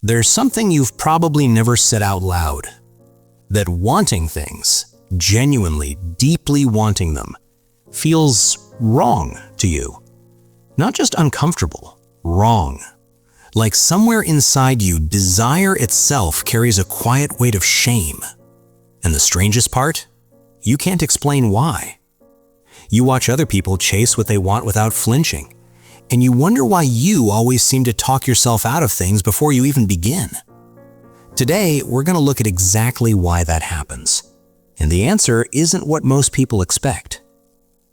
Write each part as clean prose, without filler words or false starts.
There's something you've probably never said out loud. That wanting things, genuinely, deeply wanting them, feels wrong to you. Not just uncomfortable, wrong. Like somewhere inside you, desire itself carries a quiet weight of shame. And the strangest part? You can't explain why. You watch other people chase what they want without flinching, and you wonder why you always seem to talk yourself out of things before you even begin. Today, we're going to look at exactly why that happens. And the answer isn't what most people expect.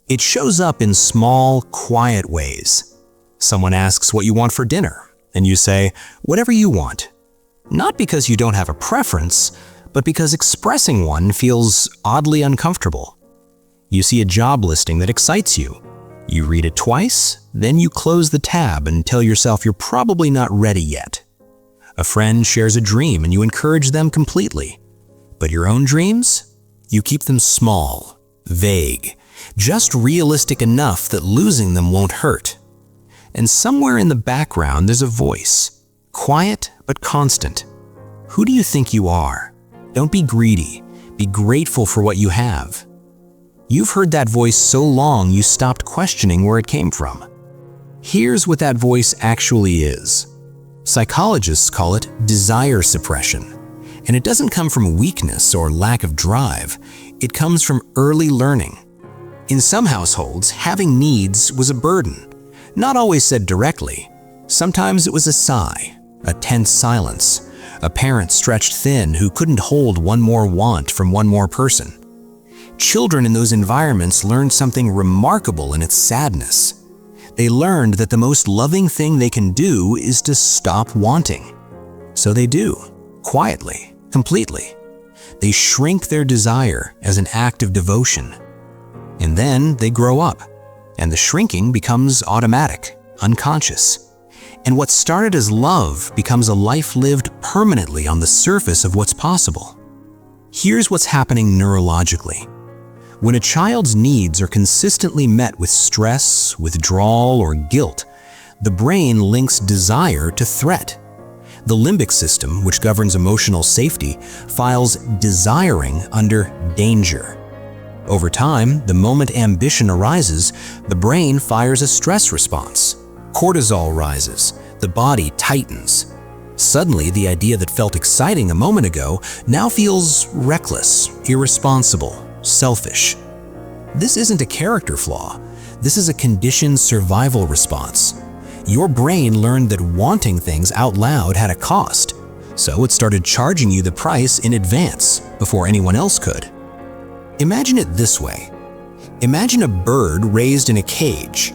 It shows up in small, quiet ways. Someone asks what you want for dinner, and you say, whatever you want. Not because you don't have a preference, but because expressing one feels oddly uncomfortable. You see a job listing that excites you. You read it twice, then you close the tab and tell yourself you're probably not ready yet. A friend shares a dream and you encourage them completely. But your own dreams? You keep them small, vague, just realistic enough that losing them won't hurt. And somewhere in the background there's a voice, quiet but constant. Who do you think you are? Don't be greedy. Be grateful for what you have. You've heard that voice so long you stopped questioning where it came from. Here's what that voice actually is. Psychologists call it desire suppression. And it doesn't come from weakness or lack of drive. It comes from early learning. In some households, having needs was a burden. Not always said directly. Sometimes it was a sigh, a tense silence, a parent stretched thin who couldn't hold one more want from one more person. Children in those environments learned something remarkable in its sadness. They learned that the most loving thing they can do is to stop wanting. So they do, quietly, completely. They shrink their desire as an act of devotion. And then they grow up, and the shrinking becomes automatic, unconscious. And what started as love becomes a life lived permanently on the surface of what's possible. Here's what's happening neurologically. When a child's needs are consistently met with stress, withdrawal, or guilt, the brain links desire to threat. The limbic system, which governs emotional safety, files desiring under danger. Over time, the moment ambition arises, the brain fires a stress response. Cortisol rises, the body tightens. Suddenly, the idea that felt exciting a moment ago now feels reckless, irresponsible, selfish. This isn't a character flaw. This is a conditioned survival response. Your brain learned that wanting things out loud had a cost, so it started charging you the price in advance before anyone else could. Imagine it this way. Imagine a bird raised in a cage.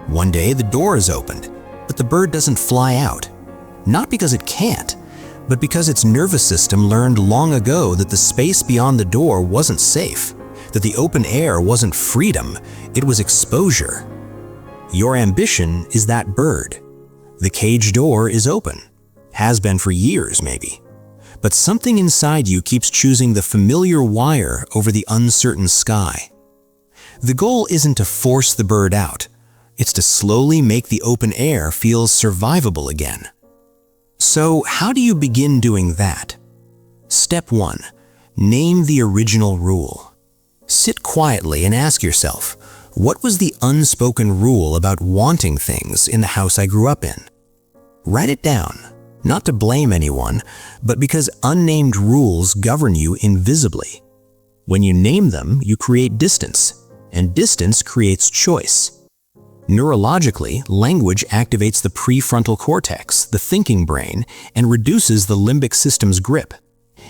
One day the door is opened, but the bird doesn't fly out. Not because it can't, but because its nervous system learned long ago that the space beyond the door wasn't safe, that the open air wasn't freedom, it was exposure. Your ambition is that bird. The cage door is open, has been for years maybe, but something inside you keeps choosing the familiar wire over the uncertain sky. The goal isn't to force the bird out, it's to slowly make the open air feel survivable again. So how do you begin doing that? Step 1. Name the original rule. Sit quietly and ask yourself, what was the unspoken rule about wanting things in the house I grew up in? Write it down, not to blame anyone, but because unnamed rules govern you invisibly. When you name them, you create distance, and distance creates choice. Neurologically, language activates the prefrontal cortex, the thinking brain, and reduces the limbic system's grip.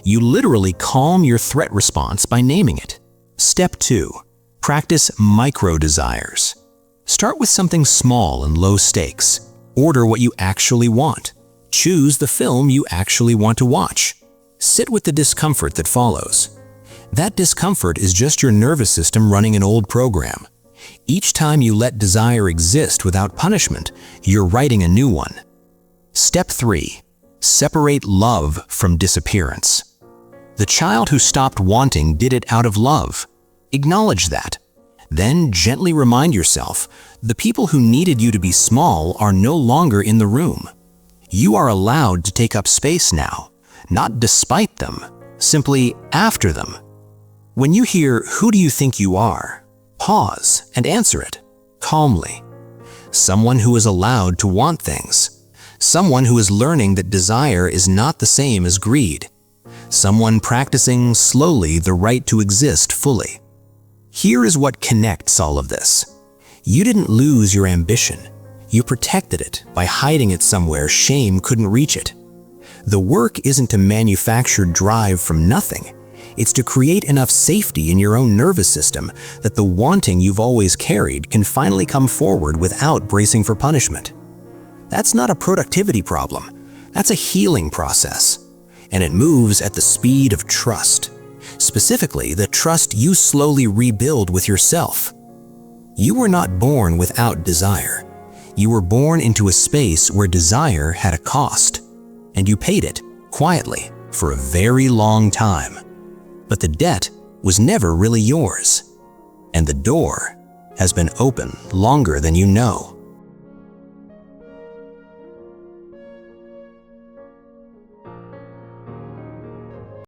You literally calm your threat response by naming it. Step 2. Practice micro-desires. Start with something small and low stakes. Order what you actually want. Choose the film you actually want to watch. Sit with the discomfort that follows. That discomfort is just your nervous system running an old program. Each time you let desire exist without punishment, you're writing a new one. Step 3. Separate love from disappearance. The child who stopped wanting did it out of love. Acknowledge that. Then gently remind yourself, the people who needed you to be small are no longer in the room. You are allowed to take up space now, not despite them, simply after them. When you hear, "Who do you think you are?" pause and answer it calmly. Someone who is allowed to want things. Someone who is learning that desire is not the same as greed. Someone practicing slowly the right to exist fully. Here is what connects all of this. You didn't lose your ambition. You protected it by hiding it somewhere shame couldn't reach it. The work isn't to manufacture drive from nothing. It's to create enough safety in your own nervous system that the wanting you've always carried can finally come forward without bracing for punishment. That's not a productivity problem. That's a healing process. And it moves at the speed of trust. Specifically, the trust you slowly rebuild with yourself. You were not born without desire. You were born into a space where desire had a cost. And you paid it, quietly, for a very long time. But the debt was never really yours. And the door has been open longer than you know.